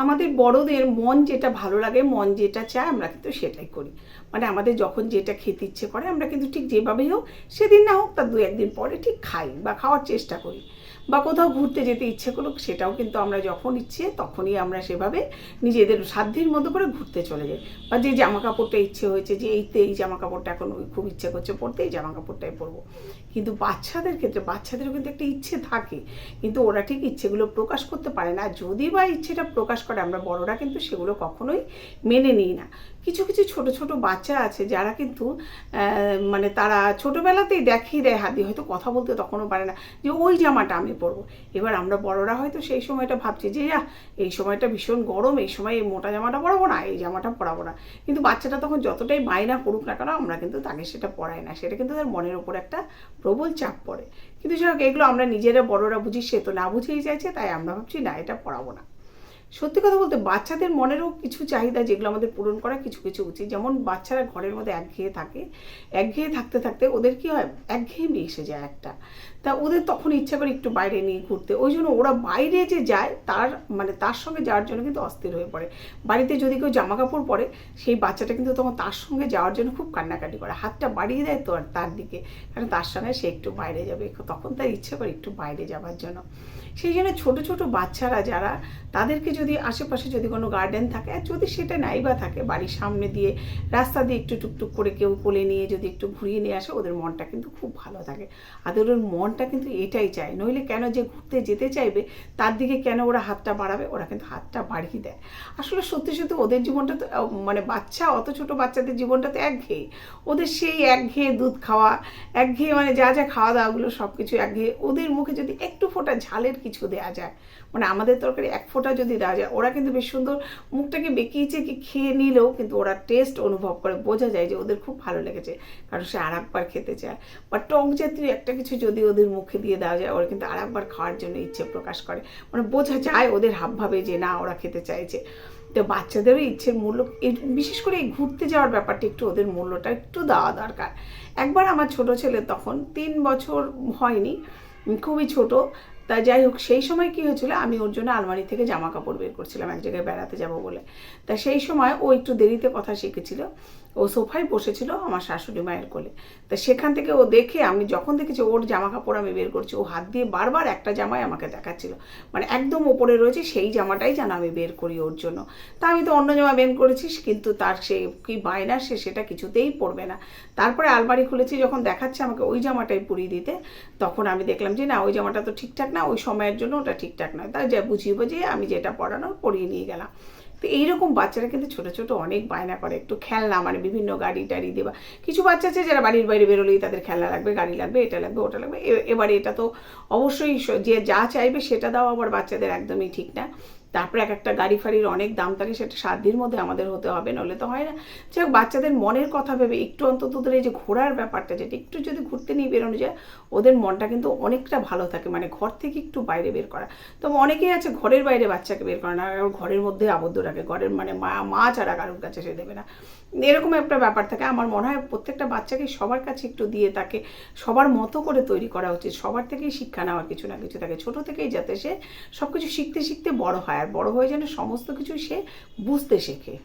আমাদের বড়দের মন যেটা ভালো লাগে, মন যেটা চায় আমরা কিন্তু সেটাই করি। মানে আমাদের যখন যেটা খেতে ইচ্ছে করে আমরা কিন্তু ঠিক যেভাবেই হোক, সেদিন না হোক তার 2-1 দিন পরে ঠিক খাই বা খাওয়ার চেষ্টা করি। বা কোথাও ঘুরতে যেতে ইচ্ছে করুক, সেটাও কিন্তু আমরা যখন ইচ্ছে তখনই আমরা সেভাবে নিজেদের সাধ্যের মতো করে ঘুরতে চলে যাই। বা যে জামা কাপড়টা ইচ্ছে হয়েছে যে এই জামা কাপড়টা এখন খুব ইচ্ছে করছে পরতে, এই জামা কাপড়টাই পরবো। কিন্তু বাচ্চাদের ক্ষেত্রে বাচ্চাদেরও কিন্তু একটা ইচ্ছে থাকে, কিন্তু ওরা ঠিক ইচ্ছেগুলো প্রকাশ করতে পারে না। যদি বা ইচ্ছেটা প্রকাশ করে, আমরা বড়রা কিন্তু সেগুলো কখনোই মেনে নিই না। কিছু কিছু ছোট ছোট বাচ্চা আছে যারা কিন্তু মানে তারা ছোটোবেলাতেই দেখিয়ে দেয় হাত দিয়ে, হয়তো কথা বলতে তখনও পারে না, যে ওই জামাটা আমি পরবো। এবার আমরা বড়রা হয়তো সেই সময়টা ভাবছি যে এই সময়টা ভীষণ গরম, এই সময় এই মোটা জামাটা পরাবো না, এই জামাটা পরাবো না। কিন্তু বাচ্চাটা তখন যতটাই বায়না করুক না কেন, আমরা কিন্তু তাকে সেটা পরাই না। সেটা কিন্তু তার মনের ওপর একটা প্রবল চাপ পড়ে। কিন্তু যাই হোক, এগুলো আমরা নিজেরা বড়রা বুঝি, সে তো না বুঝেই যাচ্ছে, তাই আমরা ভাবছি না, এটা পরাবো না। সত্যি কথা বলতে বাচ্চাদের মনেরও কিছু চাহিদা যেগুলো আমাদের পূরণ করা কিছু কিছু উচিত। যেমন বাচ্চারা ঘরের মধ্যে একঘেয়ে থাকে, একঘেয়ে থাকতে থাকতে ওদের কী হয়, একঘেয়েমি এসে যায় একটা। তা ওদের তখন ইচ্ছা করে একটু বাইরে নিয়ে ঘুরতে। ওই জন্য ওরা বাইরে যে যায় তার সঙ্গে যাওয়ার জন্য কিন্তু অস্থির হয়ে পড়ে। বাড়িতে যদি কেউ জামা কাপড় পরে, সেই বাচ্চাটা কিন্তু তখন তার সঙ্গে যাওয়ার জন্য খুব কান্নাকাটি করে, হাতটা বাড়িয়ে দেয় তো আর তার দিকে, কারণ তার সঙ্গে সে একটু বাইরে যাবে, তখন তার ইচ্ছে করে একটু বাইরে যাওয়ার জন্য। সেই জন্য ছোটো ছোটো বাচ্চারা যারা, তাদেরকে যদি আশেপাশে যদি কোনো গার্ডেন থাকে, আর যদি সেটা নাই বা থাকে, বাড়ির সামনে দিয়ে রাস্তা দিয়ে একটু টুকটুক করে কেউ কোলে নিয়ে যদি একটু ঘুরিয়ে নিয়ে আসে, ওদের মনটা কিন্তু খুব ভালো থাকে। আর ওদের মনটা কিন্তু এটাই চায়, নইলে কেন যে ঘুরতে যেতে চাইবে তার দিকে কেন ওরা হাতটা বাড়াবে, ওরা কিন্তু হাতটা বাড়িয়ে দেয়। আসলে সত্যি সত্যি ওদের জীবনটা তো মানে বাচ্চা, অত ছোটো বাচ্চাদের জীবনটা তো একঘেয়ে। ওদের সেই একঘেয়ে দুধ খাওয়া, একঘেয়ে মানে যা যা খাওয়া দাওয়াগুলো সব কিছু একঘেয়ে। ওদের মুখে যদি একটু ফোঁটা ঝালের কিছু দেওয়া যায়, মানে আমাদের তরকারি এক ফোঁটা যদি দেওয়া যায়, ওরা কিন্তু বেশ সুন্দর মুখটাকে বেঁকিয়েছে কি খেয়ে নিলেও কিন্তু ওরা টেস্ট অনুভব করে, বোঝা যায় যে ওদের খুব ভালো লেগেছে, কারণ সে আর একবার খেতে চায়। বা টক জাতীয় একটা কিছু যদি ওদের মুখে দিয়ে দেওয়া যায়, ওরা কিন্তু আর একবার খাওয়ার জন্য ইচ্ছে প্রকাশ করে। মানে বোঝা যায় ওদের হাবভাবে যে না, ওরা খেতে চাইছে। তো বাচ্চাদেরও ইচ্ছের মূল্য, বিশেষ করে এই ঘুরতে যাওয়ার ব্যাপারটা একটু ওদের মূল্যটা একটু দেওয়া দরকার। একবার আমার ছোট ছেলে তখন 3 বছর হয়নি, খুবই ছোট। তা যাই হোক, সেই সময় কী হয়েছিল, আমি ওর জন্য আলমারি থেকে জামা কাপড় বের করছিলাম এক জায়গায় বেড়াতে যাব বলে। তা সেই সময় ও একটু দেরিতে কথা শিখেছিল। ও সোফায় বসেছিল আমার শাশুড়ি মায়ের কোলে। তা সেখান থেকে ও দেখে, আমি যখন দেখেছি ওর জামা কাপড় আমি বের করছি, ও হাত দিয়ে বারবার একটা জামাই আমাকে দেখাচ্ছিল, মানে একদম ওপরে রয়েছে সেই জামাটাই যেন আমি বের করি ওর জন্য। তা আমি তো অন্য জামা বের করেছিস, কিন্তু তার সে কি বায়না, সে সেটা কিছুতেই পরবে না। তারপরে আলমারি খুলেছি, যখন দেখাচ্ছে আমাকে ওই জামাটাই পরিয়ে দিতে, তখন আমি দেখলাম যে না, ওই জামাটা তো ঠিকঠাক না, ওই সময়ের জন্য ওটা ঠিকঠাক নয়। তাই যা বুঝিয়ে বুঝিয়ে আমি যেটা পরানোর পরিয়ে নিয়ে গেলাম। তো এইরকম বাচ্চারা কিন্তু ছোটো ছোটো অনেক বায়না করে, একটু খেলনা, মানে বিভিন্ন গাড়ি টাড়ি দেওয়া। কিছু বাচ্চা আছে যারা বাড়ির বাইরে বেরোলেই তাদের খেলনা লাগবে, গাড়ি লাগবে, এটা লাগবে, ওটা লাগবে। এবারে এটা তো অবশ্যই যে যা চাইবে সেটা দাও, আবার বাচ্চাদের একদমই ঠিক না। তারপরে এক একটা গাড়ি ফাড়ির অনেক দাম থাকে, সেটা সাধ্যের মধ্যে আমাদের হতে হবে, নলে তো হয় না। যাই হোক, বাচ্চাদের মনের কথা ভেবে একটু অন্তত ওদের এই যে ঘোরার ব্যাপারটা, যেটা একটু যদি ঘুরতে নিয়ে বেরোনো যায়, ওদের মনটা কিন্তু অনেকটা ভালো থাকে। মানে ঘর থেকে একটু বাইরে বের করা। তবে অনেকেই আছে ঘরের বাইরে বাচ্চাকে বের করে না, ঘরের মধ্যে আবদ্ধ রাখে, ঘরের মানে মা ছাড়া কারোর কাছে সে দেবে না, এরকম একটা ব্যাপার থাকে। আমার মনে হয় প্রত্যেকটা বাচ্চাকে সবার কাছে একটু দিয়ে তাকে সবার মতো করে তৈরি করা উচিত। সবার থেকেই শিক্ষা নেওয়ার কিছু না কিছু থাকে, ছোটো থেকেই যাতে সে সব কিছু শিখতে শিখতে বড় হয়, আর বড় হয়ে যেন সমস্ত কিছু সে বুঝতে শেখে।